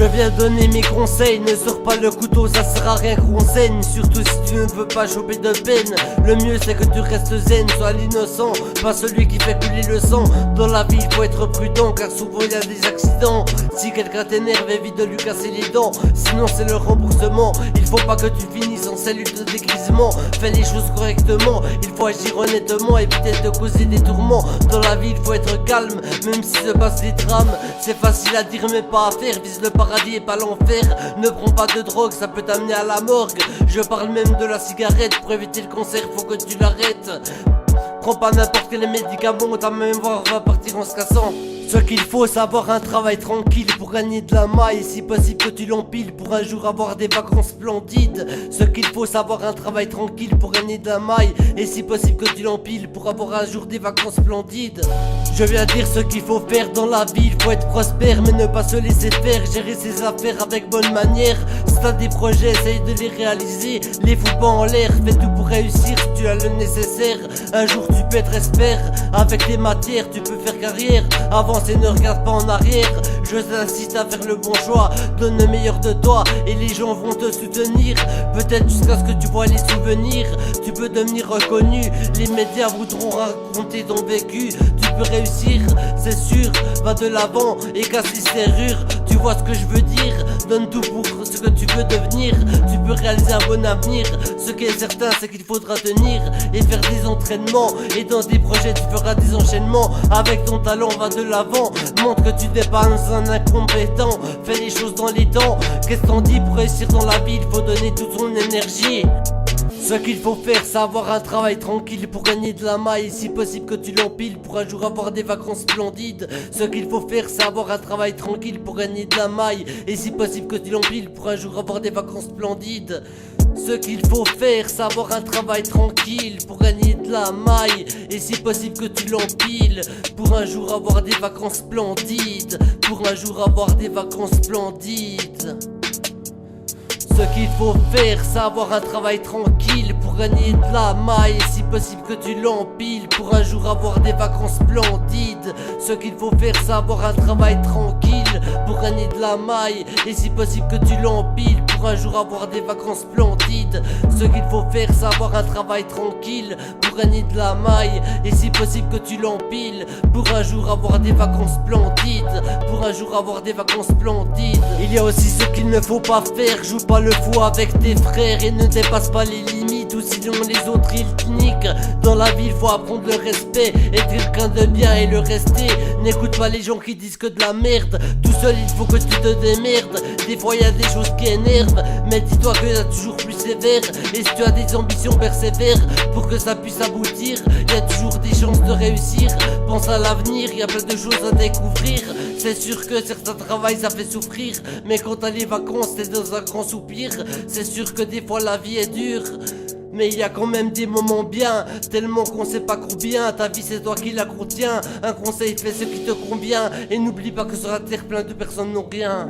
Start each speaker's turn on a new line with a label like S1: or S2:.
S1: viens donner mes conseils, ne sors pas le couteau, ça sert à rien qu'on saigne. Surtout si tu ne veux pas choper de peine. Le mieux c'est que tu restes zen, sois l'innocent, pas celui qui fait couler le sang. Dans la vie il faut être prudent car souvent il y a des accidents. Si quelqu'un t'énerve, évite de lui casser les dents, sinon c'est le remboursement. Il faut pas que tu finisses en cellule de dégrisement. Fais les choses correctement, il faut agir honnêtement, éviter de causer des tourments. Dans la vie il faut être calme, même si se passent des drames. C'est facile à dire mais pas à faire, vise le paradis et pas l'enfer. Ne prends pas de drogue, ça peut t'amener à la morgue. Je parle même de la cigarette, pour éviter le cancer faut que tu l'arrêtes. Prends pas n'importe quel médicament, ta mémoire va partir en se cassant. Ce qu'il faut, c'est avoir un travail tranquille pour gagner de la maille, si possible que tu l'empiles pour un jour avoir des vacances splendides. Ce qu'il faut, c'est avoir un travail tranquille pour gagner de la maille, et si possible que tu l'empiles pour avoir un jour des vacances splendides. Je viens dire ce qu'il faut faire dans la vie, il faut être prospère mais ne pas se laisser faire, gérer ses affaires avec bonne manière. Si t'as des projets, essaye de les réaliser, les fous pas en l'air, fais tout pour réussir si tu as le nécessaire. Un jour tu peux être expert, avec tes matières tu peux faire carrière. Avance et ne regarde pas en arrière, je t'incite à faire le bon choix, donne le meilleur de toi et les gens vont te soutenir. Peut-être jusqu'à ce que tu vois les souvenirs, tu peux devenir reconnu, les médias voudront raconter ton vécu. Tu peux réussir, c'est sûr, va de l'avant et casse les serrures. Tu vois ce que je veux dire, donne tout pour ce que tu veux devenir. Tu peux réaliser un bon avenir, ce qui est certain c'est qu'il faudra tenir et faire des entraînements. Et dans des projets tu feras des enchaînements, avec ton talent va de l'avant. Montre que tu dépasses un incompétent, fais les choses dans les temps. Qu'est-ce qu'on dit pour réussir dans la vie, il faut donner toute son énergie. Ce qu'il faut faire, c'est avoir un travail tranquille pour gagner de la maille, et si possible que tu l'empiles pour un jour avoir des vacances splendides. Ce qu'il faut faire, c'est avoir un travail tranquille pour gagner de la maille, et si possible que tu l'empiles pour un jour avoir des vacances splendides. Ce qu'il faut faire, c'est avoir un travail tranquille pour gagner de la maille, et si possible que tu l'empiles pour un jour avoir des vacances splendides. Pour un jour avoir des vacances splendides. Ce qu'il faut faire, c'est avoir un travail tranquille pour gagner de la maille, et si possible que tu l'empiles pour un jour avoir des vacances splendides. Ce qu'il faut faire, c'est avoir un travail tranquille pour gagner de la maille, et si possible que tu l'empiles pour un jour avoir des vacances splendides. Ce qu'il faut faire, c'est avoir un travail tranquille pour gagner de la maille, et si possible que tu l'empiles pour un jour avoir des vacances splendides. Pour un jour avoir des vacances splendides. Il y a aussi ce qu'il ne faut pas faire, joue pas le fou avec tes frères et ne dépasse pas les limites, ou sinon les autres ils te niquent. Dans la vie il faut apprendre le respect, être quelqu'un de bien et le rester. N'écoute pas les gens qui disent que de la merde, tout seul il faut que tu te démerdes. Des fois il y a des choses qui énervent, mais dis-toi que t'as toujours plus sévère. Et si tu as des ambitions, persévère pour que ça puisse aboutir. Il y a toujours des chances de réussir, pense à l'avenir, il y a plein de choses à découvrir. C'est sûr que certains travails ça fait souffrir, mais quand t'as les vacances t'es dans un grand soupir. C'est sûr que des fois la vie est dure, mais il y a quand même des moments bien, tellement qu'on sait pas combien. Ta vie c'est toi qui la contiens, un conseil fais ce qui te convient, et n'oublie pas que sur la terre plein de personnes n'ont rien.